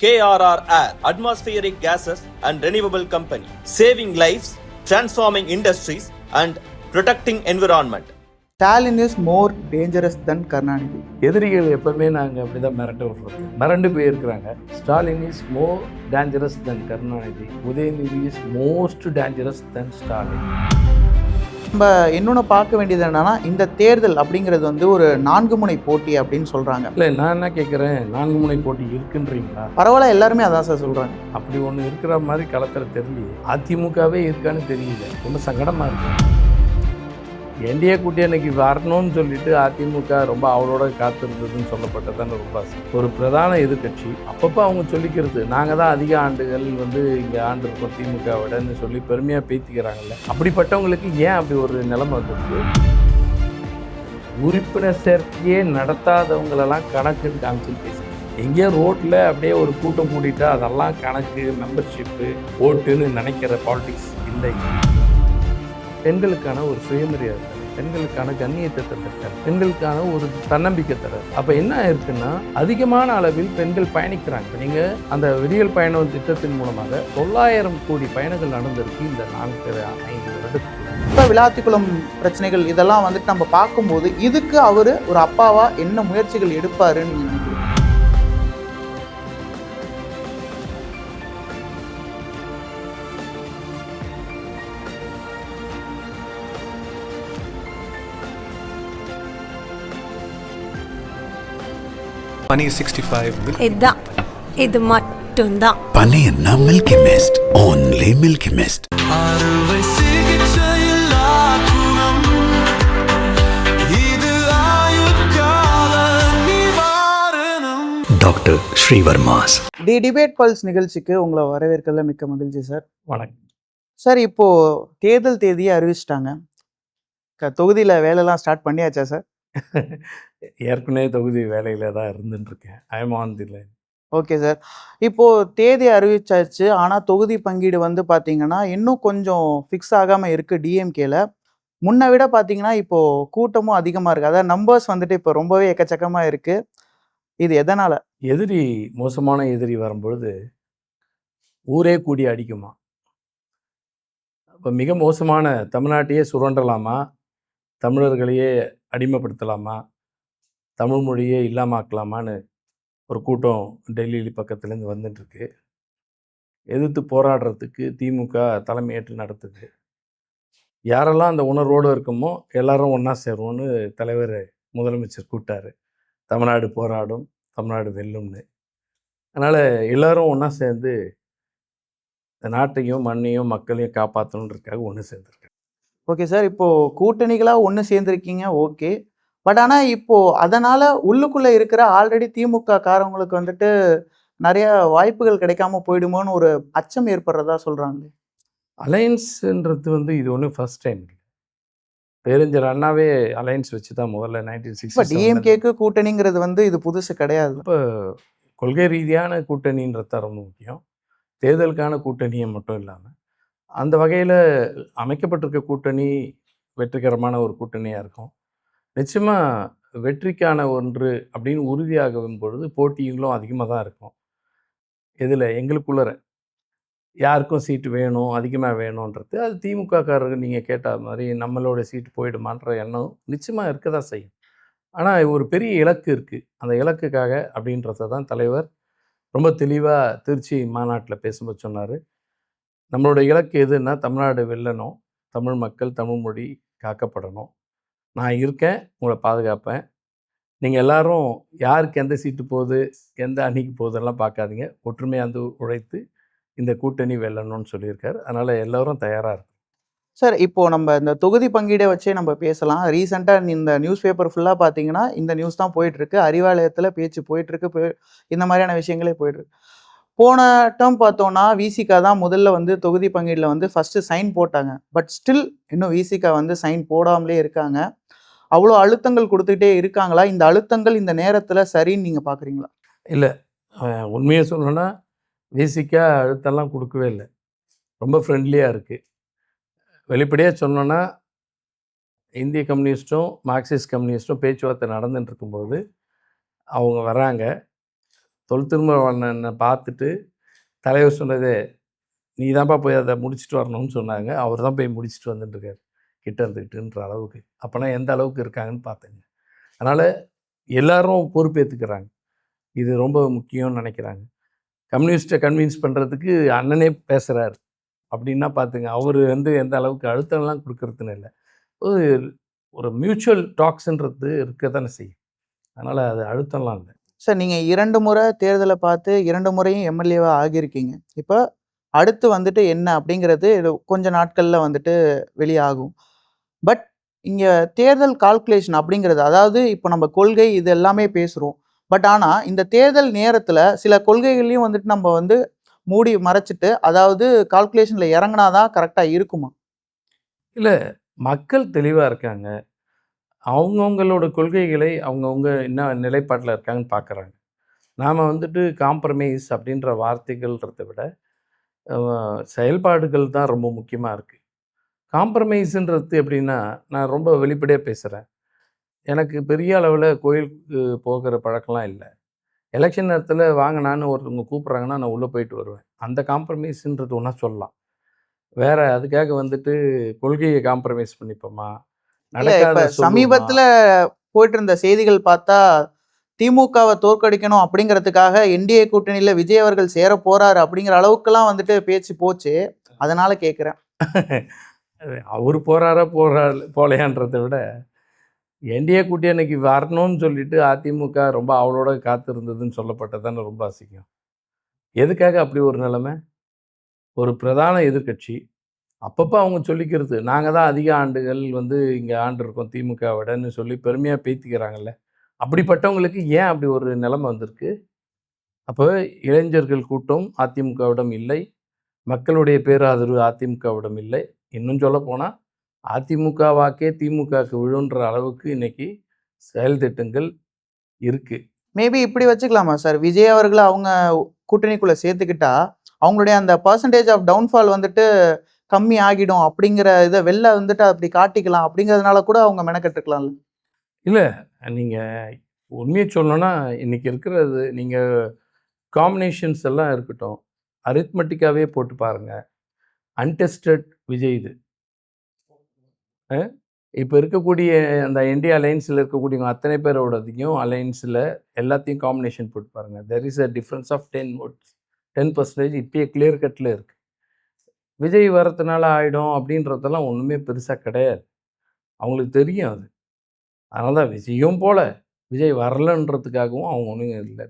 KRR Air, atmospheric gases and renewable company, saving lives, transforming industries and protecting environment. Stalin is more dangerous than Karunanidhi. எதிரிகள் எப்பவுமே நாங்கள் அப்படிதான் மிரட்ட விடுறது, மிரண்டு போயிருக்கிறாங்க. Stalin is more dangerous than Karunanidhi. Udhayanidhi is most dangerous than Stalin. நம்ம இன்னொன்று பார்க்க வேண்டியது என்னன்னா, இந்த தேர்தல் அப்படிங்கிறது வந்து ஒரு 4 முனை போட்டி அப்படின்னு சொல்றாங்க. இல்லை, நான் என்ன கேட்குறேன், 4 முனை போட்டி இருக்குன்றீங்களா? பரவாயில்ல, எல்லாருமே அதான் சார் சொல்றாங்க. அப்படி ஒன்று இருக்கிற மாதிரி களத்தில் தெரியலையே. அதிமுகவே இருக்கான்னு தெரியல. ரொம்ப சங்கடமாக இருக்கு. என்டிஏ கூட்டணிக்கு வரணும்னு சொல்லிட்டு அதிமுக ரொம்ப அவளோட காத்திருந்ததுன்னு சொல்லப்பட்டதான ரொம்ப ஒரு பிரதான எதிர்கட்சி. அப்பப்போ அவங்க சொல்லிக்கிறது, நாங்கள் தான் அதிக ஆண்டுகள் இங்கே ஆண்டு இருக்கோம் திமுக விடன்னு சொல்லி பெருமையாக பேத்திக்கிறாங்கல்ல. அப்படிப்பட்டவங்களுக்கு ஏன் அப்படி ஒரு நிலைமை வந்துருக்கு? உறுப்பினர் சேர்க்கையே நடத்தாதவங்களெல்லாம் கணக்குன்னு காமிச்சு பேசுகிறேன். எங்கேயோ ரோட்டில் அப்படியே ஒரு கூட்டம் கூட்டிட்டா அதெல்லாம் கணக்கு, மெம்பர்ஷிப்பு, ஓட்டுன்னு நினைக்கிற பாலிடிக்ஸ் இல்லை. பெண்களுக்கான ஒரு சுயமரியாதை, பெண்களுக்கான கண்ணியத்தை தர, பெண்களுக்கான ஒரு தன்னம்பிக்கை தர. அப்போ என்ன இருக்குன்னா, அதிகமான அளவில் பெண்கள் பயணிக்கிறாங்க. நீங்கள் அந்த விடியல் பயணம் திட்டத்தின் மூலமாக 900 கோடி பயணங்கள் நடந்திருக்கு இந்த 4-5 வருடத்துக்கு. இப்போ விளாத்திக்குளம் பிரச்சனைகள் இதெல்லாம் வந்துட்டு நம்ம பார்க்கும்போது இதுக்கு அவர் ஒரு அப்பாவா என்ன முயற்சிகள் எடுப்பாருன்னு நீங்கள் நினைக்கிறீங்க? Paneer 65 இதான், இது மட்டும்தான். பனீர்னா Milky Mist, only Milky Mist. அறுவை சிகிச்சையில் ஆக்குனம், இது ஆயுட்கால நிவாரணம். டாக்டர் ஸ்ரீவர்மாஸ். தி டிபேட் பல்ஸ் நிகழ்ச்சிக்கு உங்களை வரவேற்கிறதுல மிக்க மகிழ்ச்சி சார். வணக்கம் சார். இப்போ தேர்தல் தேதியை அறிவிச்சிட்டாங்க. தொகுதியில் வேலைலாம் ஸ்டார்ட் பண்ணியாச்சா சார்? ஏற்கனவே தொகுதி வேலையில் தான் இருந்துட்டுருக்கேன். I am on the line. Okay sir. இப்போது தேதி அறிவிச்சாச்சு. ஆனால் தொகுதி பங்கீடு வந்து பார்த்தீங்கன்னா இன்னும் கொஞ்சம் ஃபிக்ஸ் ஆகாமல் இருக்குது டிஎம்கேல. முன்னை விட பார்த்தீங்கன்னா இப்போது கூட்டமும் அதிகமாக இருக்குது. அதாவது நம்பர்ஸ் வந்துட்டு இப்போ ரொம்பவே எக்கச்சக்கமாக இருக்குது. இது எதனால்? எதிரி, மோசமான எதிரி வரும்பொழுது ஊரே கூடி அடிக்குமா? இப்போ மிக மோசமான தமிழ்நாட்டையே சுரண்டலாமா, தமிழர்களையே அடிமைப்படுத்தலாமா, தமிழ் மொழியே இல்லாமாக்கலாமான்னு ஒரு கூட்டம் டெல்லி பக்கத்துலேருந்து வந்துட்டுருக்கு. எதிர்த்து போராடுறதுக்கு திமுக தலைமையேற்று நடத்துது. யாரெல்லாம் அந்த உணர்வோடு இருக்குமோ எல்லாரும் ஒன்றா சேருவோன்னு தலைவர் முதலமைச்சர் கூப்பிட்டாரு. தமிழ்நாடு போராடும், தமிழ்நாடு வெல்லும்னு. அதனால் எல்லோரும் ஒன்றா சேர்ந்து இந்த நாட்டையும் மண்ணையும் மக்களையும் காப்பாற்றணுன்றதுக்காக ஒன்று சேர்ந்துருக்காங்க. Okay sir. இப்போது கூட்டணிகளாக ஒன்று சேர்ந்துருக்கீங்க, ஓகே. பட் ஆனால் இப்போது அதனால் உள்ளுக்குள்ளே இருக்கிற ஆல்ரெடி திமுக காரவங்களுக்கு வந்துட்டு நிறைய வாய்ப்புகள் கிடைக்காம போயிடுமோன்னு ஒரு அச்சம் ஏற்படுறதா சொல்கிறாங்களே. அலையன்ஸுன்றது இது ஒன்றும் ஃபர்ஸ்ட் டைம் இல்லை. பேரறிஞர் அண்ணாவே அலையன்ஸ் வச்சு தான் முதல்ல 1960. இப்போ டிஎம்கேக்கு கூட்டணிங்கிறது இது புதுசு கிடையாது. இப்போ கொள்கை ரீதியான கூட்டணின்றது ரொம்ப முக்கியம். தேர்தலுக்கான கூட்டணியை மட்டும் இல்லாமல் அந்த வகையில் அமைக்கப்பட்டிருக்க கூட்டணி வெற்றிகரமான ஒரு கூட்டணியாக இருக்கும். நிச்சயமாக வெற்றிக்கான ஒன்று அப்படின்னு உறுதியாகும் பொழுது போட்டிகளும் அதிகமாக தான் இருக்கும். இதில் எங்களுக்குள்ளே யாருக்கும் சீட்டு வேணும், அதிகமாக வேணுன்றது அது திமுககாரர்கள் நீங்கள் கேட்ட மாதிரி நம்மளோட சீட்டு போயிடுமான்ற எண்ணம் நிச்சயமாக இருக்க தான் செய்யும். ஆனால் ஒரு பெரிய இலக்கு இருக்குது. அந்த இலக்குக்காக அப்படின்றத தான் தலைவர் ரொம்ப தெளிவாக திருச்சி மாநாட்டில் பேசும்போது சொன்னார். நம்மளோட இலக்கு எதுன்னா, தமிழ்நாடு வெல்லணும், தமிழ் மக்கள், தமிழ் மொழி காக்கப்படணும். நான் இருக்கேன், உங்களை பாதுகாப்பேன். நீங்கள் எல்லோரும் யாருக்கு எந்த சீட்டு போகுது, எந்த அணிக்கு போகுதெல்லாம் பார்க்காதீங்க, ஒற்றுமையாக வந்து உழைத்து இந்த கூட்டணி வெல்லணும்னு சொல்லியிருக்காரு. அதனால் எல்லோரும் தயாராக இருக்கும். சார், இப்போது நம்ம இந்த தொகுதி பங்கீடை வச்சே நம்ம பேசலாம். ரீசெண்டாக இந்த நியூஸ் பேப்பர் ஃபுல்லாக பார்த்தீங்கன்னா இந்த நியூஸ் தான் போயிட்டுருக்கு. அறிவாலயத்தில் பேச்சு போயிட்டுருக்கு, இந்த மாதிரியான விஷயங்களே போயிட்டுருக்கு. போன டேர்ம் பார்த்தோன்னா விசிகா தான் முதல்ல தொகுதி பங்கீடில் ஃபஸ்ட்டு சைன் போட்டாங்க. பட் ஸ்டில் இன்னும் விசிகா சைன் போடாமலே இருக்காங்க. அவ்வளோ அழுத்தங்கள் கொடுத்துக்கிட்டே இருக்காங்களா? இந்த அழுத்தங்கள் இந்த நேரத்தில் சரின்னு நீங்கள் பார்க்குறீங்களா? இல்லை, உண்மையை சொல்லணும்னா விசிகா அழுத்தம்லாம் கொடுக்கவே இல்லை. ரொம்ப ஃப்ரெண்ட்லியாக இருக்குது. வெளிப்படையாக சொன்னோன்னா இந்திய கம்யூனிஸ்ட்டும் மார்க்சிஸ்ட் கம்யூனிஸ்ட்டும் பேச்சுவார்த்தை நடந்துட்டு இருக்கும்போது அவங்க வராங்க. தொல் திருமாவளவனை பார்த்துட்டு தலைவர் சொன்னதே, நீ தான்ப்பா போய் அதை முடிச்சுட்டு வரணும்னு சொன்னாங்க. அவர் தான் போய் முடிச்சுட்டு வந்துட்டுருக்காரு கிட்ட இருந்துக்கிட்டுன்ற அளவுக்கு. அப்போனா எந்த அளவுக்கு இருக்காங்கன்னு பார்த்தேங்க. அதனால் எல்லாரும் பொறுப்பேற்றுக்கிறாங்க. இது ரொம்ப முக்கியம்னு நினைக்கிறாங்க. கம்யூனிஸ்ட்டை கன்வின்ஸ் பண்ணுறதுக்கு அண்ணனே பேசுகிறாரு அப்படின்னா பார்த்துங்க, அவர் எந்த அளவுக்கு அழுத்தம்லாம் கொடுக்குறதுன்னு இல்லை. ஒரு ஒரு மியூச்சுவல் டாக்ஸ்ன்றது இருக்க தானே செய்யும். அதனால் அது அழுத்தம்லாம் இல்லை. சார், நீங்கள் 2 முறை தேர்தலை பார்த்து 2 முறையும் எம்எல்ஏவா ஆகியிருக்கீங்க. இப்போ அடுத்து வந்துட்டு என்ன அப்படிங்கிறது இது கொஞ்ச நாட்களில் வந்துட்டு வெளியாகும். பட் இங்கே தேர்தல் கால்குலேஷன் அப்படிங்கிறது, அதாவது இப்போ நம்ம கொள்கை இது எல்லாமே பேசுகிறோம். பட் ஆனால் இந்த தேர்தல் நேரத்தில் சில கொள்கைகளையும் வந்துட்டு நம்ம வந்து மூடி மறைச்சிட்டு, அதாவது கால்குலேஷனில் இறங்கினாதான் கரெக்டாக இருக்குமா? இல்லை, மக்கள் தெளிவாக இருக்காங்க. அவங்கவுங்களோட கொள்கைகளை அவங்கவுங்க என்ன நிலைப்பாட்டில் இருக்காங்கன்னு பார்க்குறாங்க. நாம் வந்துட்டு காம்ப்ரமைஸ் அப்படின்ற வார்த்தைகள்ன்றத விட செயல்பாடுகள் தான் ரொம்ப முக்கியமாக இருக்குது. காம்ப்ரமைஸுன்றது எப்படின்னா, நான் ரொம்ப வெளிப்படையாக பேசுகிறேன். எனக்கு பெரிய அளவில் கோயிலுக்கு போகிற பழக்கம்லாம் இல்லை. எலெக்ஷன் நேரத்தில் வாங்கினான்னு ஒருத்தவங்க கூப்பிட்றாங்கன்னா நான் உள்ளே போயிட்டு வருவேன். அந்த காம்ப்ரமைஸுன்றது ஒன்றா சொல்லலாம். வேற அதுக்காக வந்துட்டு கொள்கையை காம்ப்ரமைஸ் பண்ணிப்போமா, இல்ல, இப்ப நடக்காத சொல்லுவோமா? சமீபத்துல போயிட்டு இருந்த செய்திகள் பார்த்தா, திமுகவை தோற்கடிக்கணும் அப்படிங்கிறதுக்காக என்டிஏ கூட்டணியில விஜய் அவர்கள் சேர போறாரு அப்படிங்கிற அளவுக்குலாம் வந்துட்டு பேச்சு போச்சு. அதனால கேட்குறேன். அவர் போகிறாரா போலையான்றதை விட என்டிஏ கூட்டி அன்னைக்கு வரணும்னு சொல்லிட்டு அதிமுக ரொம்ப அவளோட காத்திருந்ததுன்னு சொல்லப்பட்டதானே ரொம்ப அசிங்கம். எதுக்காக அப்படி ஒரு நிலைமை? ஒரு பிரதான எதிர்க்கட்சி அப்பப்போ அவங்க சொல்லிக்கிறது, நாங்கள் தான் அதிக ஆண்டுகள் வந்து இங்கே ஆண்டிருக்கோம் திமுகவிடன்னு சொல்லி பெருமையாக பேத்திக்கிறாங்கல்ல. அப்படிப்பட்டவங்களுக்கு ஏன் அப்படி ஒரு நிலைமை வந்திருக்கு? அப்போ இளைஞர்கள் கூட்டம் அதிமுகவிடம் இல்லை, மக்களுடைய பேராதரவு அதிமுகவிடம் இல்லை. இன்னும் சொல்லப்போனால் அதிமுக வாக்கே திமுகவுக்கு விழுன்ற அளவுக்கு இன்னைக்கு செயல் திட்டங்கள் இருக்குது. மேபி இப்படி வச்சுக்கலாமா சார்? விஜய் அவர்களை அவங்க கூட்டணிக்குள்ள சேர்த்துக்கிட்டா அவங்களுடைய அந்த பர்சன்டேஜ் ஆஃப் டவுன்ஃபால் வந்துட்டு கம்மி ஆகிடும் அப்படிங்கிற இதை வெளில வந்துட்டு அப்படி காட்டிக்கலாம் அப்படிங்கிறதுனால கூட அவங்க மெனக்கெட்டுருக்கலாம்ல. இல்லை, நீங்கள் உண்மையை சொல்லணும்னா இன்றைக்கி இருக்கிறது நீங்கள் காம்பினேஷன்ஸ் எல்லாம் இருக்கட்டும், அரித்மெட்டிக்காகவே போட்டு பாருங்கள். அன்டெஸ்டட் விஜய் இது. இப்போ இருக்கக்கூடிய அந்த இந்தியா அலையன்ஸில் இருக்கக்கூடியவங்க அத்தனை பேரோடதையும் அலையன்ஸில் எல்லாத்தையும் காம்பினேஷன் போட்டு பாருங்கள். There is a difference of 10 votes, 10% இப்பயே கிளியர் கட்டில் இருக்குது. விஜய் வரதுனால ஆகிடும் அப்படின்றதெல்லாம் ஒன்றுமே பெருசாக கிடையாது. அவங்களுக்கு தெரியும் அது. அதனால தான் விஜயும் போல, விஜய் வரலன்றதுக்காகவும் அவங்க ஒன்றும் இல்லை.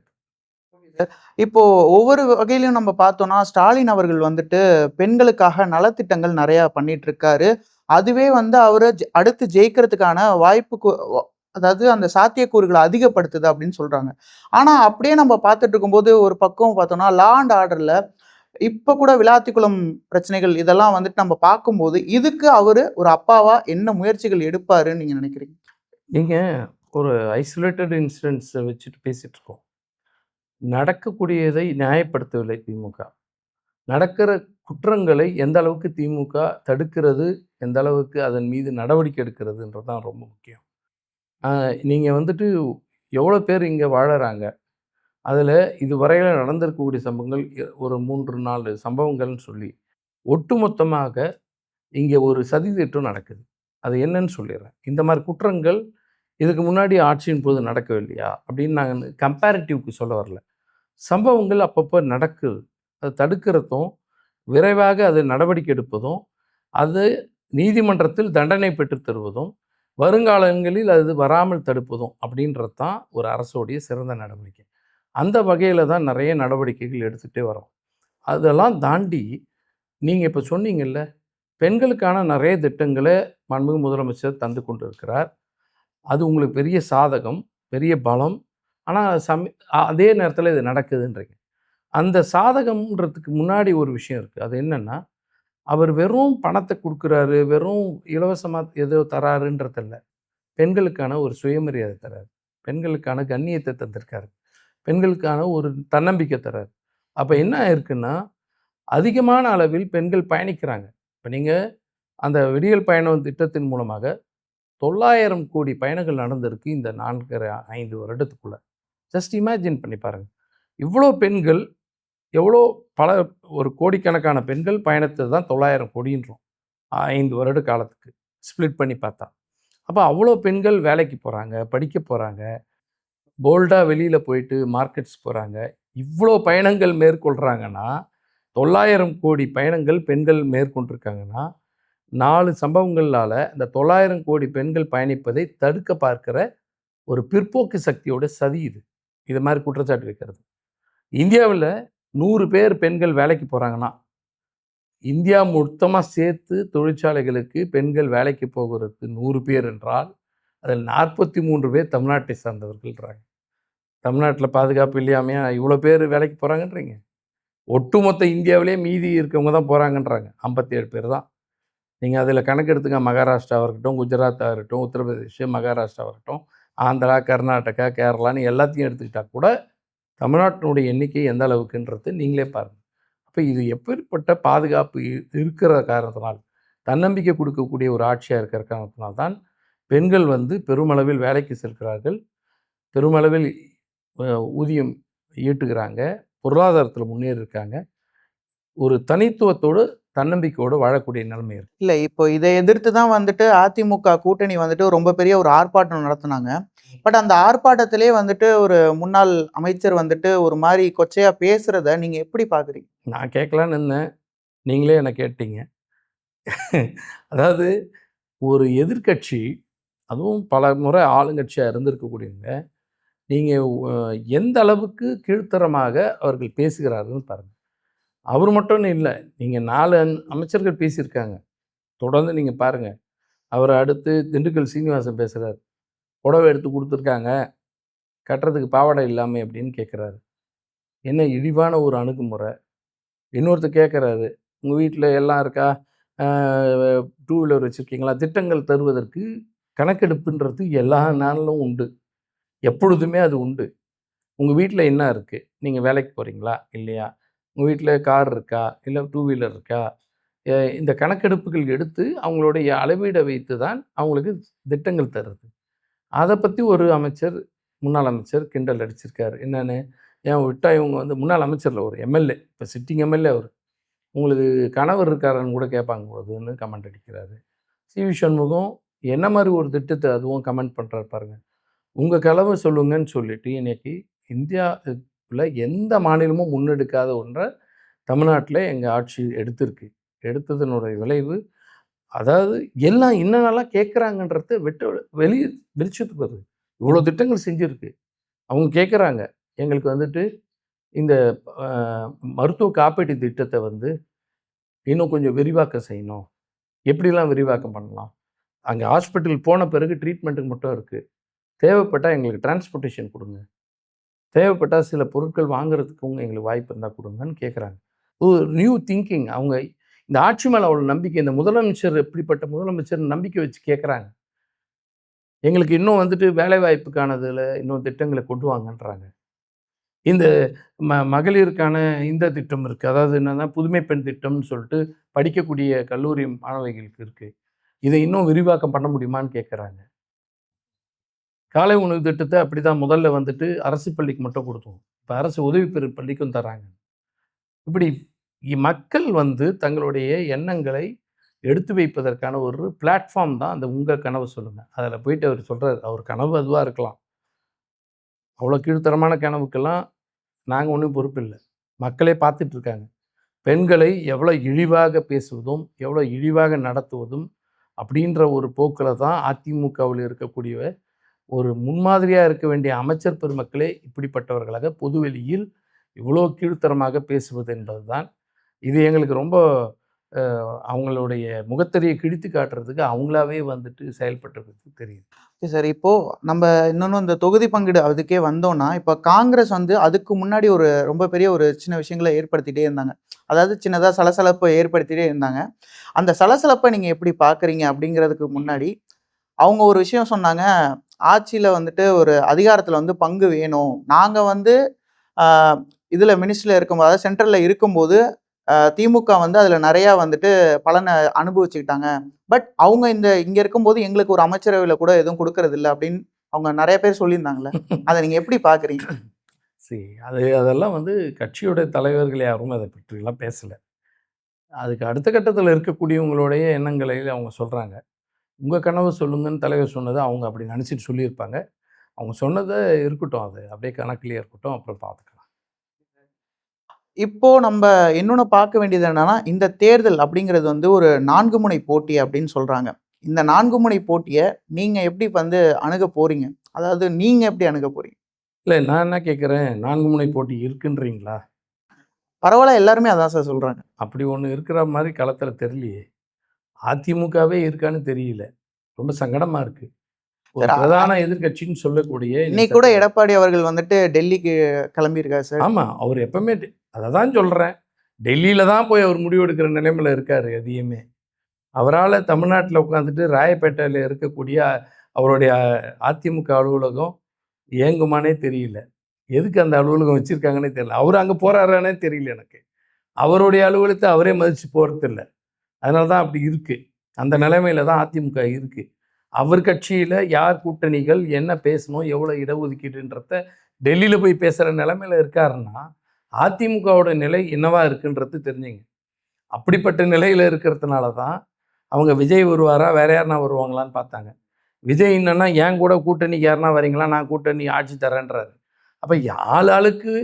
இப்போ ஒவ்வொரு வகையிலையும் நம்ம பார்த்தோம்னா, ஸ்டாலின் அவர்கள் வந்துட்டு பெண்களுக்காக நலத்திட்டங்கள் நிறையா பண்ணிட்டு இருக்காரு. அதுவே வந்து அவரை அடுத்து ஜெயிக்கிறதுக்கான வாய்ப்பு, அதாவது அந்த சாத்தியக்கூறுகளை அதிகப்படுத்துது அப்படின்னு சொல்றாங்க. ஆனா அப்படியே நம்ம பார்த்துட்டு இருக்கும்போது ஒரு பக்கம் பார்த்தோம்னா, லா அண்ட் ஆர்டர்ல இப்போ கூட விளாத்திக்குளம் பிரச்சனைகள் இதெல்லாம் வந்துட்டு நம்ம பார்க்கும்போது, இதுக்கு அவரு ஒரு அப்பாவா என்ன முயற்சிகள் எடுப்பாருன்னு நீங்க நினைக்கிறீங்க? நீங்கள் ஒரு ஐசோலேட்டட் இன்சிடென்ட்ஸை வச்சுட்டு பேசிகிட்டு இருக்கோம். நடக்கக்கூடியதை நியாயப்படுத்தவில்லை திமுக. நடக்கிற குற்றங்களை எந்த அளவுக்கு திமுக தடுக்கிறது, எந்த அளவுக்கு அதன் மீது நடவடிக்கை எடுக்கிறதுன்றது தான் ரொம்ப முக்கியம். நீங்கள் வந்துட்டு எவ்வளோ பேர் இங்கே வாழறாங்க, அதில் இதுவரையில் நடந்திருக்கக்கூடிய சம்பவங்கள் ஒரு 3-4 சம்பவங்கள்னு சொல்லி ஒட்டுமொத்தமாக இங்கே ஒரு சதி திட்டம் நடக்குது. அது என்னன்னு சொல்லிடுறேன். இந்த மாதிரி குற்றங்கள் இதுக்கு முன்னாடி ஆட்சியின் போது நடக்கவில்லையா அப்படின்னு நாங்கள் கம்பேரிட்டிவ்க்கு சொல்ல வரல. சம்பவங்கள் அப்பப்போ நடக்குது. அதை தடுக்கிறதும் விரைவாக அது நடவடிக்கை எடுப்பதும், அது நீதிமன்றத்தில் தண்டனை பெற்று தருவதும், வருங்காலங்களில் அது வராமல் தடுப்பதும் அப்படின்றது தான் ஒரு அரசோடைய சிறந்த நடவடிக்கை. அந்த வகையில் தான் நிறைய நடவடிக்கைகள் எடுத்துகிட்டே வரோம். அதெல்லாம் தாண்டி நீங்கள் இப்போ சொன்னீங்கல்ல, பெண்களுக்கான நிறைய திட்டங்களை மாண்புமிகு முதலமைச்சர் தந்து கொண்டு இருக்கிறார். அது உங்களுக்கு பெரிய சாதகம், பெரிய பலம். ஆனால் அதே நேரத்தில் இது நடக்குதுன்றீங்க. அந்த சாதகம்ன்றதுக்கு முன்னாடி ஒரு விஷயம் இருக்குது. அது என்னென்னா, அவர் வெறும் பணத்தை கொடுக்குறாரு, வெறும் இலவசமாக ஏதோ தராருன்றதில்ல. பெண்களுக்கான ஒரு சுயமரியாதை தராரு, பெண்களுக்கான கண்ணியத்தை தந்திருக்காரு, பெண்களுக்கான ஒரு தன்னம்பிக்கை தராரு. அப்போ என்ன இருக்குன்னா, அதிகமான அளவில் பெண்கள் பயணிக்கிறாங்க. இப்போ நீங்கள் அந்த விடியல் பயணம் திட்டத்தின் மூலமாக 900 கோடி பயணங்கள் நடந்திருக்கு இந்த 4-5 வருடத்துக்குள்ளே. ஜஸ்ட் இமேஜின் பண்ணி பாருங்கள். இவ்வளோ பெண்கள் எவ்வளோ பல ஒரு கோடிக்கணக்கான பெண்கள் பயணத்தை தான் 900 கோடின்றோம் 5 வருட காலத்துக்கு ஸ்ப்ளிட் பண்ணி பார்த்தா. அப்போ அவ்வளோ பெண்கள் வேலைக்கு போகிறாங்க, படிக்க போகிறாங்க, போல்டாக வெளியில் போயிட்டு மார்க்கெட்ஸ் போகிறாங்க. இவ்வளோ பயணங்கள் மேற்கொள்கிறாங்கன்னா 900 கோடி பயணங்கள் பெண்கள் மேற்கொண்டிருக்காங்கன்னா 4 சம்பவங்களால் இந்த 900 கோடி பெண்கள் பயணிப்பதை தடுக்க பார்க்கிற ஒரு பிற்போக்கு சக்தியோட சதி இது. இது மாதிரி குற்றச்சாட்டு வைக்கிறது. இந்தியாவில் 100 பேர் பெண்கள் வேலைக்கு போகிறாங்கன்னா இந்தியா மொத்தமாக சேர்த்து தொழிற்சாலைகளுக்கு பெண்கள் வேலைக்கு போகிறதுக்கு 100 பேர் என்றால் அதில் 43 பேர் தமிழ்நாட்டை சார்ந்தவர்கள்ன்றாங்க. தமிழ்நாட்டில் பாதுகாப்பு இல்லாமையா இவ்வளோ பேர் வேலைக்கு போகிறாங்கன்றீங்க? ஒட்டுமொத்த இந்தியாவிலே மீதி இருக்கவங்க தான் போகிறாங்கன்றாங்க. 57 பேர் தான். நீங்கள் அதில் கணக்கெடுத்துங்க. மகாராஷ்டிராவாக இருக்கட்டும், குஜராத்தாக இருக்கட்டும், உத்தரப்பிரதேஷ், மகாராஷ்டிராவாக இருக்கட்டும், ஆந்திரா, கர்நாடகா, கேரளான்னு எல்லாத்தையும் எடுத்துக்கிட்டால் கூட தமிழ்நாட்டினுடைய எண்ணிக்கை எந்த அளவுக்குன்றது நீங்களே பாருங்கள். அப்போ இது எப்பேற்பட்ட பாதுகாப்பு இருக்கிற காரணத்தினால், தன்னம்பிக்கை கொடுக்கக்கூடிய ஒரு ஆட்சியாக இருக்கிற காரணத்தினால்தான் பெண்கள் பெருமளவில் வேலைக்கு செல்கிறார்கள், பெருமளவில் ஊதியம் ஈட்டுகிறாங்க, பொருளாதாரத்தில் முன்னேறி இருக்காங்க, ஒரு தனித்துவத்தோடு தன்னம்பிக்கையோடு வாழக்கூடிய நிலைமை இருக்குது. இல்லை, இப்போ இதை எதிர்த்து தான் அதிமுக கூட்டணி ரொம்ப பெரிய ஒரு ஆர்ப்பாட்டம் நடத்தினாங்க. பட் அந்த ஆர்ப்பாட்டத்திலே ஒரு முன்னாள் அமைச்சர் ஒரு மாதிரி கொச்சையா பேசுறத நீங்க எப்படி பாக்குறீங்க? நான் கேட்கலான்னு இருந்தேன், நீங்களே என்னை கேட்டீங்க. அதாவது ஒரு எதிர்க்கட்சி, அதுவும் பல முறை ஆளுங்கட்சியாக இருந்திருக்கக்கூடியவங்க, நீங்கள் எந்த அளவுக்கு கீழ்த்தரமாக அவர்கள் பேசுகிறார்கள்னு பாருங்கள். அவர் மட்டும்னு இல்லை, நீங்கள் 4 அமைச்சர்கள் பேசியிருக்காங்க. தொடர்ந்து நீங்கள் பாருங்கள். அவரை அடுத்து திண்டுக்கல் சீனிவாசன் பேசுகிறார். புடவை எடுத்து கொடுத்துருக்காங்க, கட்டுறதுக்கு பாவாடை இல்லாமல் அப்படின்னு கேட்குறாரு. என்ன இழிவான ஒரு அணுகுமுறை. இன்னொருத்தர் கேட்குறாரு, உங்கள் வீட்டில் எல்லாம் இருக்கா, 2 வீலர் வச்சுருக்கீங்களா? திட்டங்கள் தருவதற்கு கணக்கெடுப்புன்றது எல்லா நாளிலும் உண்டு, எப்பொழுதுமே அது உண்டு. உங்கள் வீட்டில் என்ன இருக்குது? நீங்கள் வேலைக்கு போகிறீங்களா இல்லையா? உங்கள் வீட்டில் கார் இருக்கா, இல்லை 2 வீலர் இருக்கா? இந்த கணக்கெடுப்புகள் எடுத்து அவங்களுடைய அளவீடை வைத்து தான் அவங்களுக்கு திட்டங்கள் தருது. அதை பற்றி ஒரு அமைச்சர், முன்னாள் அமைச்சர் கிண்டல் அடிச்சிருக்காரு. என்னென்னு, ஏன் விட்டால் இவங்க முன்னாள் அமைச்சரில் ஒரு எம்எல்ஏ, இப்போ சிட்டிங் எம்எல்ஏ அவர், உங்களுக்கு கணவர் இருக்காருன்னு கூட கேட்பாங்க போதுன்னு கமெண்ட் அடிக்கிறாரு. சி.வி. சண்முகம் என்ன மாதிரி ஒரு திட்டத்தை அதுவும் கமெண்ட் பண்ணுறாரு பாருங்கள். உங்கள் கனவை சொல்லுங்கன்னு சொல்லிட்டு இன்றைக்கி இந்தியாவில் எந்த மாநிலமும் முன்னெடுக்காத ஒன்றை தமிழ்நாட்டில் எங்கள் ஆட்சி எடுத்திருக்கு. எடுத்ததனுடைய விளைவு, அதாவது எல்லாம் என்னென்னலாம் கேட்குறாங்கன்றத வெளிச்சத்துக்கு வருது. இவ்வளோ திட்டங்கள் செஞ்சுருக்கு. அவங்க கேட்குறாங்க, எங்களுக்கு இந்த மருத்துவ காப்பீட்டு திட்டத்தை இன்னும் கொஞ்சம் விரிவாக்கம் செய்யணும். எப்படிலாம் விரிவாக்கம் பண்ணலாம்? அங்கே ஹாஸ்பிட்டல் போன பிறகு ட்ரீட்மெண்ட்டுக்கு மட்டும் இருக்குது, தேவைப்பட்டால் எங்களுக்கு டிரான்ஸ்போர்ட்டேஷன் கொடுங்க, தேவைப்பட்டால் சில பொருட்கள் வாங்குறதுக்கும் எங்களுக்கு வாய்ப்பு இருந்தால் கொடுங்கன்னு கேட்குறாங்க. ஒரு நியூ திங்கிங். அவங்க இந்த ஆட்சி மேலே அவ்வளோ நம்பிக்கை, இந்த முதலமைச்சர் எப்படிப்பட்ட முதலமைச்சர் நம்பிக்கை வச்சு கேட்குறாங்க. எங்களுக்கு இன்னும் வேலை வாய்ப்புக்கானதில் இன்னும் திட்டங்களை கொண்டு வாங்கன்றாங்க. இந்த மகளிருக்கான இந்த திட்டம் இருக்குது, அதாவது என்னென்னா புதுமை பெண் திட்டம்னு சொல்லிட்டு படிக்கக்கூடிய கல்லூரி மாணவிகளுக்கு இருக்குது, இதை இன்னும் விரிவாக்கம் பண்ண முடியுமான்னு கேட்குறாங்க. காலை உணவு திட்டத்தை அப்படி தான் முதல்ல அரசு பள்ளிக்கு மட்டும் கொடுத்தோம், இப்போ அரசு உதவி பெறு பள்ளிக்கும் தராங்க. இப்படி மக்கள் தங்களுடைய எண்ணங்களை எடுத்து வைப்பதற்கான ஒரு பிளாட்ஃபார்ம் தான் அந்த உங்கள் கனவு சொல்லுங்கள். அதில் போயிட்டு அவர் சொல்கிறார், அவர் கனவு அதுவாக இருக்கலாம். அவ்வளோ கீழ்த்தரமான கனவுக்கெல்லாம் நாங்கள் ஒன்றும் பொறுப்பு இல்லை. மக்களே பார்த்துட்ருக்காங்க. பெண்களை எவ்வளோ இழிவாக பேசுவதும் எவ்வளோ இழிவாக நடத்துவதும் அப்படின்ற ஒரு போக்கில் தான் அதிமுகவில் இருக்கக்கூடிய ஒரு முன்மாதிரியாக இருக்க வேண்டிய அமைச்சர் பெருமக்களே இப்படிப்பட்டவர்களாக பொதுவெளியில் இவ்வளோ கீழ்த்தரமாக பேசுவது என்பது தான். இது எங்களுக்கு ரொம்ப அவங்களுடைய முகத்தறியை கிழித்து காட்டுறதுக்கு அவங்களாவே செயல்பட்டுறதுக்கு தெரியுது. ஓகே சார், இப்போது நம்ம இன்னொன்று இந்த தொகுதி பங்கீடு அதுக்கே வந்தோன்னா, இப்போ காங்கிரஸ் அதுக்கு முன்னாடி ஒரு ரொம்ப பெரிய ஒரு சின்ன விஷயங்களை ஏற்படுத்திகிட்டே இருந்தாங்க. அதாவது சின்னதாக சலசலப்பை ஏற்படுத்திகிட்டே இருந்தாங்க. அந்த சலசலப்பை நீங்கள் எப்படி பார்க்குறீங்க அப்படிங்கிறதுக்கு முன்னாடி அவங்க ஒரு விஷயம் சொன்னாங்க, ஆட்சியில் ஒரு அதிகாரத்தில் பங்கு வேணும், நாங்கள் இதில் மினிஸ்டரில் இருக்கும்போது, அதாவது சென்ட்ரலில் இருக்கும்போது திமுக அதில் நிறையா பலனை அனுபவிச்சுக்கிட்டாங்க. பட் அவங்க இங்கே இருக்கும்போது எங்களுக்கு ஒரு அமைச்சரவையில் கூட எதுவும் கொடுக்கறது இல்லை அப்படின்னு அவங்க நிறைய பேர் சொல்லியிருந்தாங்களே, அதை நீங்கள் எப்படி பார்க்குறீங்க? சரி, அதெல்லாம் வந்து கட்சியோட தலைவர்கள் யாரும் அதை பற்றிலாம் பேசலை. அதுக்கு அடுத்த கட்டத்தில் இருக்கக்கூடியவங்களுடைய எண்ணங்களை அவங்க சொல்கிறாங்க. உங்கள் கனவு சொல்லுங்கன்னு தலைவர் சொன்னதை அவங்க அப்படி நினச்சிட்டு சொல்லியிருப்பாங்க. அவங்க சொன்னதை இருக்கட்டும், அது அப்படியே கணக்கிலே இருக்கட்டும், அப்புறம் பார்த்துக்கலாம். இப்போ நம்ப இன்னொன்னு பார்க்க வேண்டியது என்னன்னா, இந்த தேர்தல் அப்படிங்கிறது வந்து ஒரு 4 முனை போட்டி அப்படின்னு சொல்றாங்க. இந்த 4 முனை போட்டிய நீங்க எப்படி வந்து அணுக போறீங்க? அதாவது நீங்க எப்படி அணுக போறீங்க? இல்லை, நான் என்ன கேட்குறேன், 4 முனை போட்டி இருக்குன்றீங்களா? பரவால்ல, எல்லாருமே அதான் சார் சொல்றாங்க. அப்படி ஒன்று இருக்கிற மாதிரி களத்தில் தெரியலையே. அதிமுகவே இருக்கான்னு தெரியல. ரொம்ப சங்கடமாக இருக்குது. ஒரு சார், பிரதான எதிர்க்கட்சின்னு சொல்லக்கூடிய இன்னைக்கு கூட எடப்பாடி அவர்கள் வந்துட்டு டெல்லிக்கு கிளம்பியிருக்காரு சார். ஆமாம், அவர் எப்பவுமே அதை தான் சொல்கிறேன். டெல்லியில் தான் போய் அவர் முடிவெடுக்கிற நிலைமையில் இருக்கார் எதையுமே. அவரால் தமிழ்நாட்டில் உட்காந்துட்டு ராயப்பேட்டையில் இருக்கக்கூடிய அவருடைய அதிமுக அலுவலகம் இயங்குமானே தெரியல. எதுக்கு அந்த அலுவலகம் வச்சுருக்காங்கன்னே தெரியல. அவர் அங்கே போகிறாரானே தெரியல எனக்கு. அவருடைய அலுவலகத்தை அவரே மதித்து போகிறதில்ல. அதனால தான் அப்படி இருக்குது. அந்த நிலைமையில் தான் அதிமுக இருக்குது. அவர் கட்சியில் யார் கூட்டணிகள் என்ன பேசணும், எவ்வளோ இடஒதுக்கீடுன்றத டெல்லியில் போய் பேசுகிற நிலைமையில் இருக்காருன்னா அதிமுகவோட நிலை என்னவா இருக்குன்றது தெரிஞ்சுங்க. அப்படிப்பட்ட நிலையில் இருக்கிறதுனால தான் அவங்க விஜய் வருவாரா, வேற யாருனா வருவாங்களான்னு பார்த்தாங்க. விஜய் என்னன்னா என் கூட கூட்டணிக்கு யாருனா வரீங்களா, நான் கூட்டணி ஆட்சி தரேன்றாரு. அப்போ ஆளுக்கு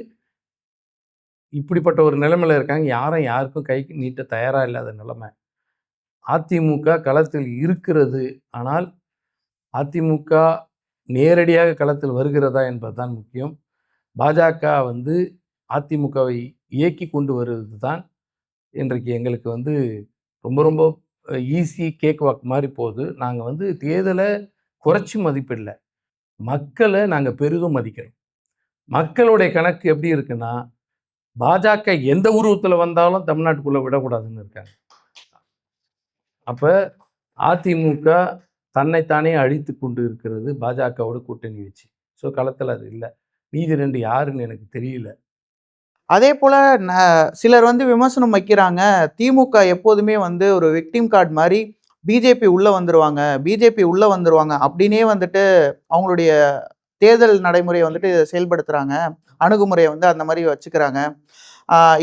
இப்படிப்பட்ட ஒரு நிலைமையில் இருக்காங்க. யாரும் யாருக்கும் கைக்கு நீட்ட தயாராக இல்லாத நிலைமை. அதிமுக களத்தில் இருக்கிறது. ஆனால் அதிமுக நேரடியாக களத்தில் வருகிறதா என்பதுதான் முக்கியம். பாஜக வந்து அதிமுகவை இயக்கி கொண்டு வருவது தான் இன்றைக்கு எங்களுக்கு வந்து ரொம்ப ரொம்ப ஈஸி கேக் வாக் மாதிரி போகுது. நாங்கள் வந்து தேர்தலை குறைச்சி மதிப்பிடல, மக்களை நாங்கள் பெரிதும் மதிக்கிறோம். மக்களுடைய கணக்கு எப்படி இருக்குன்னா, பாஜக எந்த உருவத்தில் வந்தாலும் தமிழ்நாட்டுக்குள்ளே விடக்கூடாதுன்னு இருக்காங்க. அப்போ அதிமுக தன்னைத்தானே அழித்து கொண்டு இருக்கிறது பாஜகவோட கூட்டணி வச்சு. ஸோ களத்தில் அது இல்லை. மீதி 2 யாருன்னு எனக்கு தெரியல. அதே போல சிலர் வந்து விமர்சனம் வைக்கிறாங்க. திமுக எப்போதுமே வந்து ஒரு விக்டிம் கார்டு மாரி பிஜேபி உள்ள வந்துருவாங்க, பிஜேபி உள்ள வந்துருவாங்க அப்படின்னே வந்துட்டு அவங்களுடைய தேர்தல் நடைமுறையை வந்துட்டு செயல்படுத்துறாங்க. அணுகுமுறையை வந்து அந்த மாரி வச்சுக்கிறாங்க.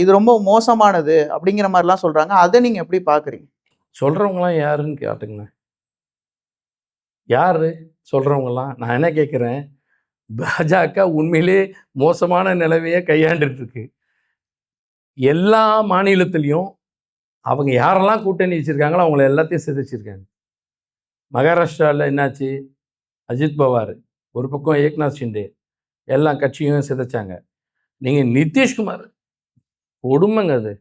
இது ரொம்ப மோசமானது அப்படிங்கிற மாரிலாம் சொல்றாங்க. அத நீங்க எப்படி பார்க்குறீங்க? சொல்கிறவங்களாம் யாருன்னு கேட்டுங்களேன். யார் சொல்கிறவங்களாம்? நான் என்ன கேட்குறேன், பாஜக உண்மையிலே மோசமான நிலைமையை கையாண்டுட்டு இருக்கு. எல்லா மாநிலத்திலையும் அவங்க யாரெல்லாம் கூட்டணி வச்சுருக்காங்களோ அவங்கள எல்லாத்தையும் சிதைச்சிருக்காங்க. மகாராஷ்டிராவில் என்னாச்சு, அஜித் பவார், ஒரு பக்கம் ஏக்நாத் ஷிண்டே, எல்லா கட்சியும் சிதைச்சாங்க. நீங்கள் நிதிஷ்குமார், கொடுமைங்க அது.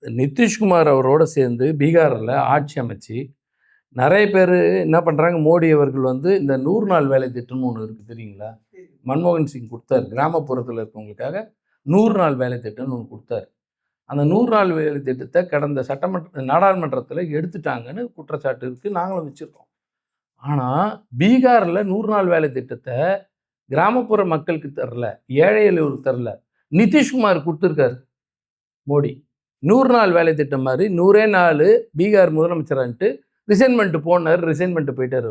நிதிஷ்குமார் அவரோட சேர்ந்து பீகாரில் ஆட்சி அமைச்சு நிறைய பேர் என்ன பண்ணுறாங்க, மோடி அவர்கள் வந்து இந்த 100 நாள் வேலை திட்டம்னு ஒன்று இருக்குது தெரியுங்களா? மன்மோகன் சிங் கொடுத்தாரு. கிராமப்புறத்தில் இருக்கவங்களுக்காக 100 நாள் வேலை திட்டம்னு ஒன்று கொடுத்தாரு. அந்த 100 நாள் வேலை திட்டத்தை கடந்த நாடாளுமன்றத்தில் எடுத்துட்டாங்கன்னு குற்றச்சாட்டு இருக்குது. நாங்களும் வச்சுருக்கோம். ஆனால் பீகாரில் 100 நாள் வேலை திட்டத்தை கிராமப்புற மக்களுக்கு தரல, ஏழை எளியோருக்கு தரல, நிதிஷ்குமார் கொடுத்துருக்காரு மோடி. 100 நாள் வேலை திட்டம் மாதிரி 100 நாள் பீகார் முதலமைச்சரான்ட்டு ரிசைன்மெண்ட்டு போனார். ரிசைன்மெண்ட்டு போயிட்டார்.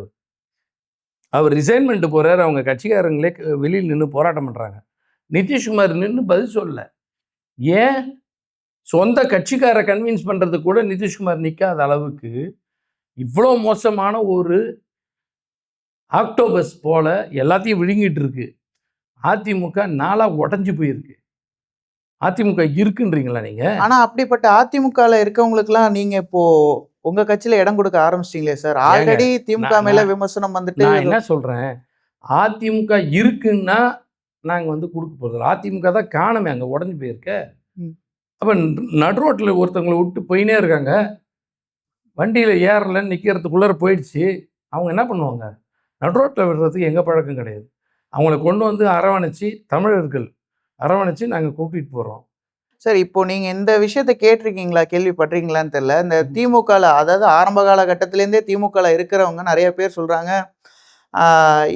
அவர் ரிசைன்மெண்ட்டு போகிறார். அவங்க கட்சிக்காரங்களே வெளியில் நின்று போராட்டம் பண்ணுறாங்க. நிதிஷ்குமார் நின்று பதில் சொல்லலை. ஏன்? சொந்த கட்சிக்காரை கன்வின்ஸ் பண்ணுறது கூட நிதிஷ்குமார் நிற்காத அளவுக்கு இவ்வளோ மோசமான ஒரு ஆக்டோபஸ் போல எல்லாத்தையும் விழுங்கிட்டு இருக்கு. அதிமுக நாளாக உடஞ்சி போயிருக்கு. அதிமுக இருக்குன்றீங்களா நீங்க? ஆனா அப்படிப்பட்ட அதிமுகல இருக்கவங்களுக்குலாம் நீங்க இப்போ உங்க கட்சியில இடம் கொடுக்க ஆரம்பிச்சிட்டீங்களே சார். ஆல்ரெடி திமுக மேல விமர்சனம் வந்துட்டு. நான் என்ன சொல்றேன், அதிமுக இருக்குன்னா நாங்க வந்து கொடுக்க போறது. அதிமுக தான் காணமே, அங்க உடஞ்சி போயிருக்க. அப்ப நடு ரோட்டில் ஒருத்தவங்களை விட்டு போயினே இருக்காங்க, வண்டியில ஏறலன்னு நிக்கிறதுக்குள்ளார போயிடுச்சு. அவங்க என்ன பண்ணுவாங்க? நடு ரோட்டில் விடுறதுக்கு எங்க பழக்கம் கிடையாது. அவங்கள கொண்டு வந்து அரவணைச்சு, தமிழர்கள் அரவணைச்சு நாங்கள் கூட்டிகிட்டு போகிறோம். சார், இப்போ நீங்க இந்த விஷயத்த கேட்டிருக்கீங்களா, கேள்விப்பட்டிருக்கீங்களான்னு தெரியல. இந்த திமுகல, அதாவது ஆரம்ப காலகட்டத்திலேருந்தே திமுகல இருக்கிறவங்க நிறைய பேர் சொல்றாங்க,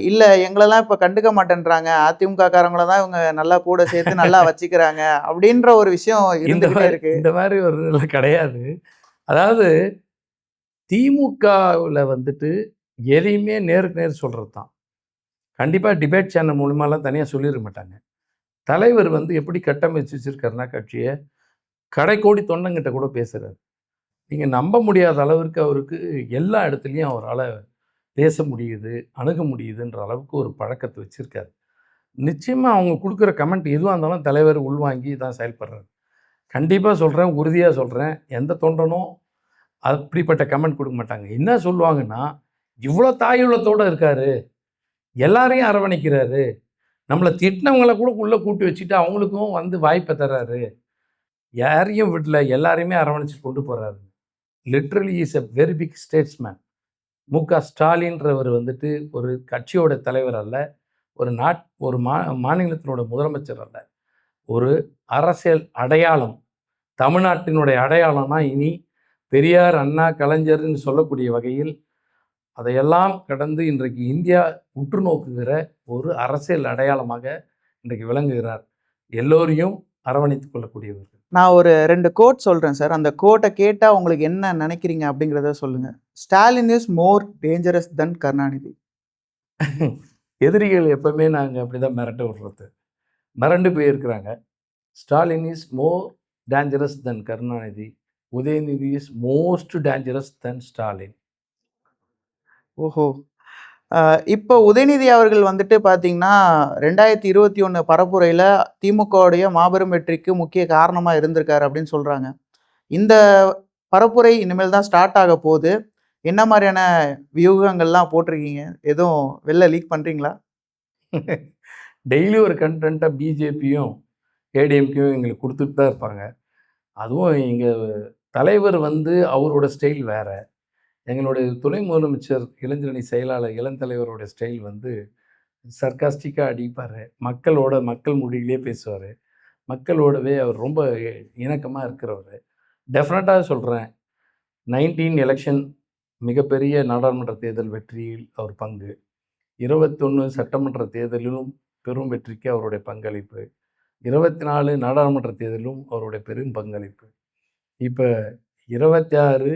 இல்ல எங்களெல்லாம் இப்ப கண்டுக்க மாட்டேன்றாங்க, அதிமுக காரங்கள தான் இவங்க நல்லா கூட சேர்த்து நல்லா வச்சுக்கிறாங்க அப்படின்ற ஒரு விஷயம் இருந்துகிட்டே இருக்கு. இந்த மாதிரி ஒரு நிலை கிடையாது. அதாவது திமுகவில் வந்துட்டு எதையுமே நேருக்கு நேர் சொல்கிறது தான். கண்டிப்பாக டிபேட் சேனல் மூலமாலாம் தனியாக சொல்லிட மாட்டாங்க. தலைவர் வந்து எப்படி கட்டமைச்சு வச்சிருக்காருன்னா கட்சியை, கடைக்கோடி தொண்டங்கிட்ட கூட பேசுகிறார். நீங்கள் நம்ப முடியாத அளவிற்கு அவருக்கு எல்லா இடத்துலையும் அவரால் பேச முடியுது, அணுக முடியுதுன்ற அளவுக்கு ஒரு பழக்கத்தை வச்சுருக்காரு. நிச்சயமாக அவங்க கொடுக்குற கமெண்ட் எதுவாக இருந்தாலும் தலைவர் உள்வாங்கி தான் செயல்படுறாரு. கண்டிப்பாக சொல்கிறேன், உறுதியாக சொல்கிறேன், எந்த தொண்டனும் அப்படிப்பட்ட கமெண்ட் கொடுக்க மாட்டாங்க. என்ன சொல்லுவாங்கன்னா, இவ்வளோ தாயுள்ளத்தோடு இருக்கார், எல்லாரையும் அரவணைக்கிறாரு, நம்மளை திட்டினவங்களை கூட உள்ளே கூட்டி வச்சுட்டு அவங்களுக்கும் வந்து வாய்ப்பை தர்றாரு, யாரையும் விடல, எல்லாரையுமே அரவணைச்சு கொண்டு போகிறாரு. Literally is a very big statesman. மு.க. ஸ்டாலின்றவர் வந்துட்டு ஒரு கட்சியோட தலைவர் அல்ல, ஒரு மாநிலத்தினோட முதலமைச்சர் அல்ல, ஒரு அரசியல் அடையாளம். தமிழ்நாட்டினுடைய அடையாளம்னா இனி பெரியார், அண்ணா, கலைஞர்னு சொல்லக்கூடிய வகையில் அதையெல்லாம் கடந்து இன்றைக்கு இந்தியா உற்று நோக்குகிற ஒரு அரசியல் அடையாளமாக இன்றைக்கு விளங்குகிறார். எல்லோரையும் அரவணைத்துக் கொள்ளக்கூடியவர்கள். நான் ஒரு 2 கோட் சொல்கிறேன் சார். அந்த கோட்டை கேட்டால் உங்களுக்கு என்ன நினைக்கிறீங்க அப்படிங்கிறத சொல்லுங்கள். Stalin is more dangerous than Karunanidhi. எதிரிகள் எப்பவுமே நாங்கள் அப்படி தான் மிரட்ட விடுறது. மிரண்டு போயிருக்கிறாங்க. Stalin is more dangerous than Karunanidhi. Udhayanidhi is most dangerous than Stalin. ஓஹோ! இப்போ உதயநிதி அவர்கள் வந்துட்டு பார்த்தீங்கன்னா, 2021 பரப்புரையில் திமுகவுடைய மாபெரும் வெற்றிக்கு முக்கிய காரணமாக இருந்திருக்காரு அப்படின்னு சொல்கிறாங்க. இந்த பரப்புரை இனிமேல் தான் ஸ்டார்ட் ஆக போகுது. என்ன மாதிரியான வியூகங்கள்லாம் போட்டிருக்கீங்க? எதுவும் வெளில லீக் பண்ணுறீங்களா? டெய்லி ஒரு கண்டென்ட்டை பிஜேபியும் ஏடிஎம்கேயும் எங்களுக்கு கொடுத்துட்டு தான் இருப்பாங்க. அதுவும் எங்கள் தலைவர் வந்து அவரோட ஸ்டைல் வேறு. எங்களுடைய துணை முதலமைச்சர் இளைஞரணி செயலாளர் இளந்தலைவரோட ஸ்டைல் வந்து சர்க்காஸ்டிக்காக அடிப்பார். மக்கள் மொழியிலே பேசுவார். மக்களோடவே அவர் ரொம்ப இணக்கமாக இருக்கிறவர். டெஃபினட்டாக சொல்கிறேன், 19 எலெக்ஷன் மிகப்பெரிய நாடாளுமன்ற தேர்தல் வெற்றியில் அவர் பங்கு, 21 சட்டமன்ற தேர்தலிலும் பெரும் வெற்றிக்கு அவருடைய பங்களிப்பு, 24 நாடாளுமன்ற தேர்தலும் அவருடைய பெரும் பங்களிப்பு, இப்போ 26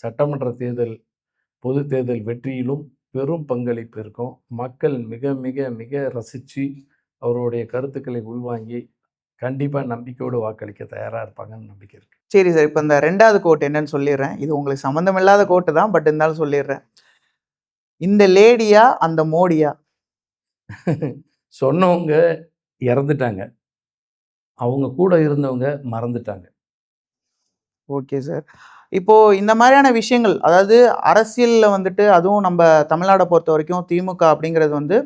சட்டமன்ற தேர்தல் பொது தேர்தல் வெற்றியிலும் பெரும் பங்களிப்பு இருக்கும். மக்கள் மிக மிக மிக ரசித்து அவருடைய கருத்துக்களை உள்வாங்கி கண்டிப்பாக நம்பிக்கையோடு வாக்களிக்க தயாராக இருப்பாங்கன்னு நம்பிக்கை இருக்குது. சரி சார், இப்போ இந்த 2வது கோட் என்னன்னு சொல்லிடுறேன். இது உங்களுக்கு சம்மந்தமில்லாத கோட்டு தான், பட் இருந்தாலும் சொல்லிடுறேன். இந்த லேடியா அந்த மோடியா? சொன்னவங்க இறந்துட்டாங்க, அவங்க கூட இருந்தவங்க மறந்துட்டாங்க. Okay sir. இப்போது இந்த மாதிரியான விஷயங்கள், அதாவது அரசியலில் வந்துட்டு, அதுவும் நம்ம தமிழ்நாடை பொறுத்த வரைக்கும் திமுக அப்படிங்கிறது வந்து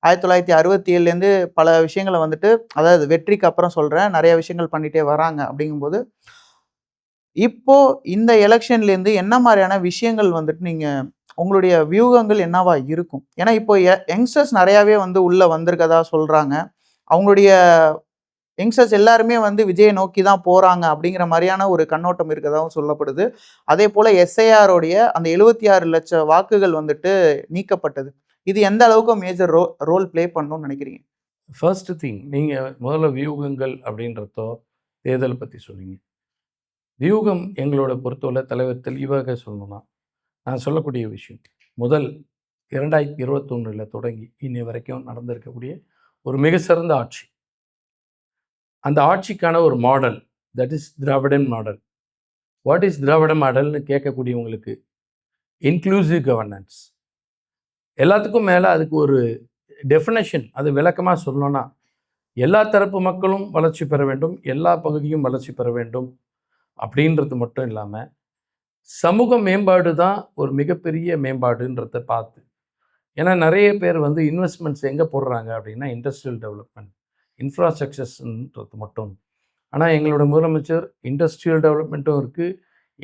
1967லேருந்து பல விஷயங்களை வந்துட்டு, அதாவது வெற்றிக்கு அப்புறம் சொல்கிறேன், நிறைய விஷயங்கள் பண்ணிகிட்டே வராங்க. அப்படிங்கும்போது இப்போது இந்த எலெக்ஷன்லேருந்து என்ன மாதிரியான விஷயங்கள் வந்துட்டு நீங்கள் உங்களுடைய வியூகங்கள் என்னவா இருக்கும்? ஏன்னா இப்போ யங்ஸ்டர்ஸ் நிறையாவே வந்து உள்ளே வந்திருக்கதா சொல்கிறாங்க. அவங்களுடைய யங்ஸ்டர்ஸ் எல்லாருமே வந்து விஜயை நோக்கி தான் போகிறாங்க அப்படிங்கிற மாதிரியான ஒரு கண்ணோட்டம் இருக்கதாகவும் சொல்லப்படுது. அதே போல் எஸ்ஐஆருடைய அந்த 76 லட்சம் வாக்குகள் வந்துட்டு நீக்கப்பட்டது. இது எந்த அளவுக்கு மேஜர் ரோல் ப்ளே பண்ணணும்னு நினைக்கிறீங்க? ஃபர்ஸ்ட் திங், நீங்கள் முதல்ல வியூகங்கள் அப்படின்றதோ தேர்தலை பற்றி சொல்லுங்க. வியூகம் எங்களோட பொறுத்தவரை தலைவர் தெளிவாக சொல்லணும்னா, நான் சொல்லக்கூடிய விஷயம், முதல் 2021 தொடங்கி இன்னை வரைக்கும் நடந்திருக்கக்கூடிய ஒரு மிக சிறந்த ஆட்சி. அந்த ஆட்சிக்கான ஒரு model, that is Dravidian model. What is Dravida மாடல்னு கேட்கக்கூடியவங்களுக்கு இன்க்ளூசிவ் கவர்னன்ஸ். எல்லாத்துக்கும் மேலே அதுக்கு ஒரு டெஃபினேஷன், அது விளக்கமாக சொல்லணும்னா, எல்லா தரப்பு மக்களும் வளர்ச்சி பெற வேண்டும், எல்லா பகுதியும் வளர்ச்சி பெற வேண்டும் அப்படின்றது மட்டும் இல்லாமல் சமூக மேம்பாடு தான் ஒரு மிகப்பெரிய மேம்பாடுன்றதை பார்த்து. ஏன்னா நிறைய பேர் வந்து இன்வெஸ்ட்மெண்ட்ஸ் எங்கே போடுறாங்க அப்படின்னா இண்டஸ்ட்ரியல் டெவலப்மெண்ட், இன்ஃப்ராஸ்ட்ரக்சர்ஸ்ன்றது மட்டும். ஆனால் எங்களோட முதலமைச்சர் இண்டஸ்ட்ரியல் டெவலப்மெண்ட்டும் இருக்குது,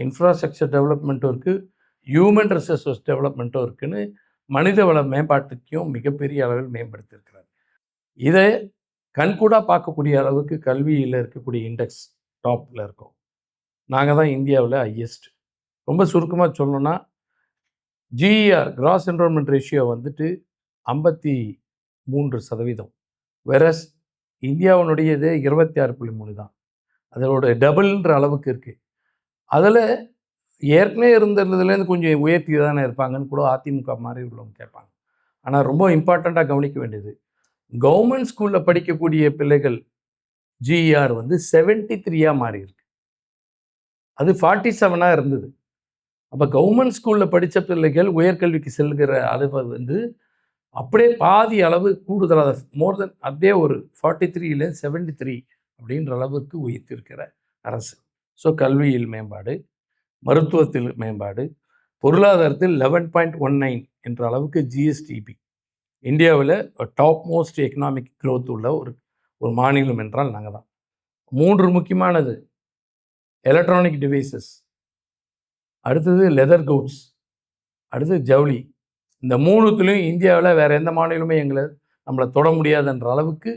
இன்ஃப்ராஸ்ட்ரக்சர் டெவலப்மெண்ட்டும் இருக்குது, ஹியூமன் ரிசோர்ஸஸ் டெவலப்மெண்ட்டும் இருக்குதுன்னு மனித வள மேம்பாட்டுக்கும் மிகப்பெரிய அளவில் மேம்படுத்தியிருக்கிறார். இதை கண்கூடாக பார்க்கக்கூடிய அளவுக்கு கல்வியில் இருக்கக்கூடிய இண்டெக்ஸ் டாப்பில் இருக்கும். நாங்கள் தான் இந்தியாவில் ஹையஸ்ட். ரொம்ப சுருக்கமாக சொல்லணும்னா, GER கிராஸ் என்ரோல்மெண்ட் ரேஷியோ வந்துட்டு 53%. வெரஸ் இந்தியாவினுடையது 26.3 தான். அதோட டபுள்ன்ற அளவுக்கு இருக்குது. அதில் ஏற்கனவே இருந்ததுலேருந்து கொஞ்சம் உயர்த்தி தானே இருப்பாங்கன்னு கூட அதிமுக மாதிரி உள்ளவங்க கேட்பாங்க. ஆனால் ரொம்ப இம்பார்ட்டண்ட்டாக கவனிக்க வேண்டியது, கவர்மெண்ட் ஸ்கூலில் படிக்கக்கூடிய பிள்ளைகள் ஜிஆர் வந்து 73 மாறி இருக்கு. அது 47 இருந்தது. அப்போ கவர்மெண்ட் ஸ்கூலில் படித்த பிள்ளைகள் உயர்கல்விக்கு செல்கிற அளவு வந்து அப்படியே பாதி அளவு கூடுதலாக மோர் தென் அப்படியே ஒரு 43 73 அப்படின்ற அளவுக்கு உயர்த்திருக்கிற அரசு. ஸோ கல்வியில் மேம்பாடு, மருத்துவத்தில் மேம்பாடு, பொருளாதாரத்தில் 11.19 என்ற அளவுக்கு ஜிஎஸ்டிபி. இந்தியாவில் டாப் மோஸ்ட் எக்கனாமிக் க்ரோத் உள்ள ஒரு மாநிலம் என்றால் நாங்கள் தான். 3 முக்கியமானது எலக்ட்ரானிக் டிவைசஸ், அடுத்தது லெதர் கூட்ஸ், அடுத்தது ஜவுளி. இந்த 3த்துலேயும் இந்தியாவில் வேறு எந்த மாநிலமே நம்மளை தொட முடியாதுன்ற அளவுக்கு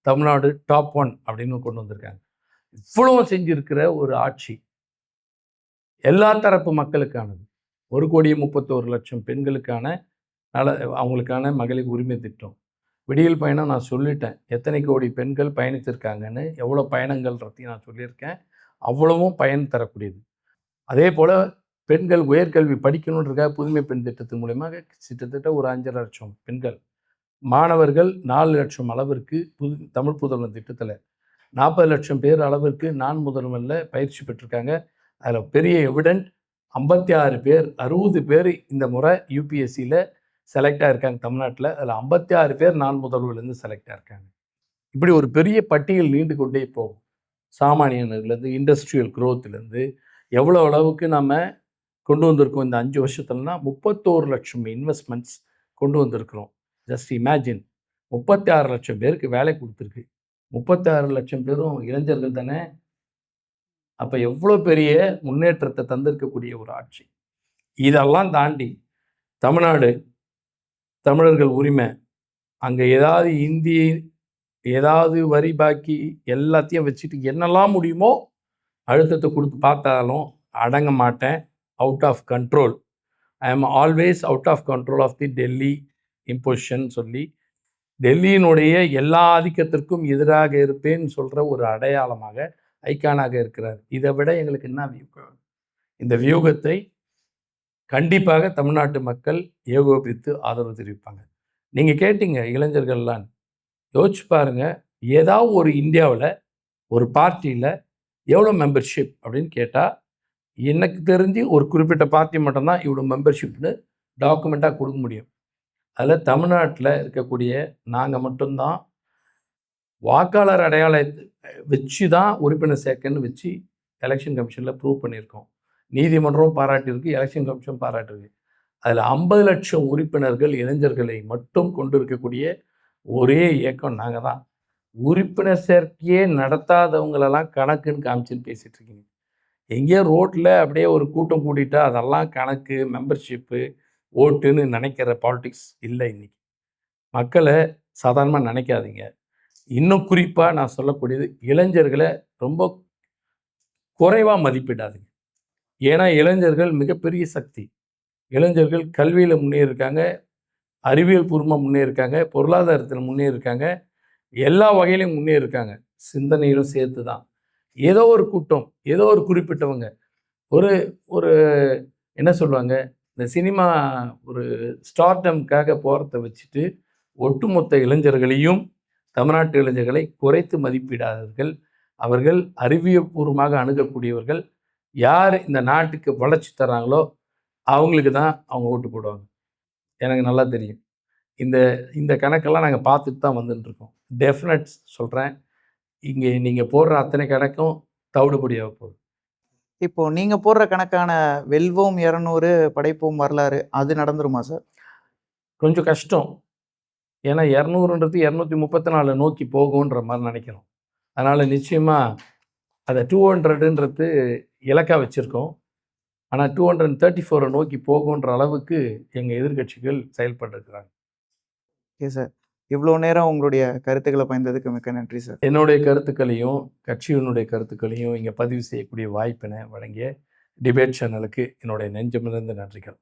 தமிழ்நாடு டாப் 1 அப்படின்னு கொண்டு வந்திருக்காங்க. இவ்வளோ செஞ்சிருக்கிற ஒரு ஆட்சி எல்லா தரப்பு மக்களுக்கானது. 1,31,00,000 பெண்களுக்கான அவங்களுக்கான மகளிர் உரிமை திட்டம். விடியல் பயணம் நான் சொல்லிட்டேன், எத்தனை கோடி பெண்கள் பயணித்திருக்காங்கன்னு, எவ்வளோ பயணங்கள்ன்றதையும் நான் சொல்லியிருக்கேன். அவ்வளவும் பயன் தரக்கூடியது. அதே போல் பெண்கள் உயர்கல்வி படிக்கணுன்றதுக்காக புதுமை பெண் திட்டத்தின் மூலமாக கிட்டத்தட்ட ஒரு 5.5 லட்சம் பெண்கள், மாணவர்கள் 4 லட்சம் அளவிற்கு தமிழ் புதல்வன் திட்டத்தில் 40 லட்சம் பேர் அளவிற்கு நான் முதல்வனில் பயிற்சி பெற்றிருக்காங்க. அதில் பெரிய எவிடென்ட் 56 பேர் 60 பேர் இந்த முறை யூபிஎஸ்சியில் செலக்டாக இருக்காங்க தமிழ்நாட்டில். அதில் 56 பேர் நான் முதல்வர்லேருந்து செலக்டாக இருக்காங்க. இப்படி ஒரு பெரிய பட்டியல் நீண்டு கொண்டே போகும். சாமானியன்லேருந்து இண்டஸ்ட்ரியல் க்ரோத்துலேருந்து எவ்வளோ அளவுக்கு நம்ம கொண்டு வந்திருக்கோம் இந்த 5 வருஷத்துலனா 31 லட்சம் இன்வெஸ்ட்மெண்ட்ஸ் கொண்டு வந்திருக்கிறோம். ஜஸ்ட் இமேஜின், 36 லட்சம் பேருக்கு வேலை கொடுத்துருக்கு. 36 லட்சம் பேரும் இளைஞர்கள் தானே. அப்போ எவ்வளோ பெரிய முன்னேற்றத்தை தந்திருக்கக்கூடிய ஒரு ஆட்சி. இதெல்லாம் தாண்டி தமிழ்நாடு தமிழர்கள் உரிமை, அங்கே ஏதாவது ஏதாவது வரி பாக்கி எல்லாத்தையும் வச்சுட்டு என்னெல்லாம் முடியுமோ அழுத்தத்தை கொடுத்து பார்த்தாலும் அடங்க மாட்டேன். Out of control, I am always out of control of the Delhi imposition சொல்லி டெல்லியினுடைய எல்லா ஆதிக்கத்திற்கும் எதிராக இருப்பேன்னு சொல்கிற ஒரு அடையாளமாக ஐக்கானாக இருக்கிறார். இதை விட எங்களுக்கு என்ன வியூகம்? இந்த வியூகத்தை கண்டிப்பாக தமிழ்நாட்டு மக்கள் ஏகோபித்து ஆதரவு தெரிவிப்பாங்க. நீங்கள் கேட்டீங்க இளைஞர்கள்லாம், யோசிச்சு பாருங்கள், ஏதாவது ஒரு இந்தியாவில் ஒரு பார்ட்டியில் எவ்வளோ மெம்பர்ஷிப் அப்படின்னு கேட்டால் எனக்கு தெரிஞ்சு ஒரு குறிப்பிட்ட பார்ட்டி மட்டும்தான் இவ்வளோ மெம்பர்ஷிப்னு டாக்குமெண்ட்டாக கொடுக்க முடியும். அதில் தமிழ்நாட்டில் இருக்கக்கூடிய நாங்கள் மட்டும்தான் வாக்காளர் அடையாளத்தை வச்சு தான் உறுப்பினர் சேர்க்கன்னு வச்சு எலெக்ஷன் கமிஷனில் ப்ரூவ் பண்ணியிருக்கோம். நீதிமன்றம் பாராட்டியிருக்கு, எலெக்ஷன் கமிஷன் பாராட்டியிருக்கு. அதில் 50 லட்சம் உறுப்பினர்கள் இளைஞர்களை மட்டும் கொண்டு இருக்கக்கூடிய ஒரே இயக்கம் நாங்கள் தான். உறுப்பினர் சேர்க்கையே நடத்தாதவங்களெல்லாம் கணக்குன்னு காமிச்சுன்னு பேசிகிட்டு இருக்கீங்க. எங்கேயோ ரோட்டில் அப்படியே ஒரு கூட்டம் கூட்டிட்டா அதெல்லாம் கணக்கு, மெம்பர்ஷிப்பு, ஓட்டுன்னு நினைக்கிற பாலிடிக்ஸ் இல்லை இன்றைக்கி. மக்களை சாதாரணமாக நினைக்காதீங்க. இன்னும் குறிப்பாக நான் சொல்லக்கூடியது, இளைஞர்களை ரொம்ப குறைவாக மதிப்பிடாதீங்க. ஏன்னா இளைஞர்கள் மிகப்பெரிய சக்தி. இளைஞர்கள் கல்வியில் முன்னேறிருக்காங்க, அறிவியல் பூர்வமாக முன்னேறிருக்காங்க, பொருளாதாரத்தில் முன்னேறிருக்காங்க, எல்லா வகையிலையும் முன்னேறிருக்காங்க. சிந்தனையிலும் சேர்த்து தான். ஏதோ ஒரு கூட்டம், ஏதோ ஒரு குறிப்பிட்டவங்க ஒரு ஒரு என்ன சொல்லுவாங்க, இந்த சினிமா ஒரு ஸ்டார்டம்காக போகிறத வச்சுட்டு ஒட்டுமொத்த இளைஞர்களையும், தமிழ்நாட்டு இளைஞர்களை குறைத்து மதிப்பிடாதவர்கள். அவர்கள் அறிவியல்பூர்வமாக அணுகக்கூடியவர்கள். யார் இந்த நாட்டுக்கு வளர்ச்சி தராங்களோ அவங்களுக்கு தான் அவங்க ஓட்டு போடுவாங்க. எனக்கு நல்லா தெரியும். இந்த கணக்கெல்லாம் நாங்கள் பார்த்துட்டு தான் வந்துட்டுருக்கோம். டெஃபினட்ஸ் சொல்கிறேன், இங்கே நீங்கள் போடுற அத்தனை கணக்கும் தவிடுபடியாக போகுது. இப்போது நீங்கள் போடுற கணக்கான வெல்வோம் 200 படைப்போம் வரலாறு அது நடந்துருமா சார்? கொஞ்சம் கஷ்டம். ஏன்னா 200ன்றது 234 நோக்கி போகுன்ற மாதிரி நினைக்கிறோம். அதனால் நிச்சயமாக அதை 200ன்றது இலக்காக வச்சுருக்கோம். ஆனால் 234 நோக்கி போகுன்ற அளவுக்கு எங்கள் எதிர்கட்சிகள் செயல்பட்டுருக்கிறாங்க. ஓகே சார், இவ்வளோ நேரம் உங்களுடைய கருத்துக்களை பயந்ததுக்கு மிக்க நன்றி சார். என்னுடைய கருத்துக்களையும் கட்சியினுடைய கருத்துக்களையும் இங்கே பதிவு செய்யக்கூடிய வாய்ப்பினை வழங்கிய டிபேட் சேனலுக்கு என்னுடைய நெஞ்சமிருந்து நன்றிகள்.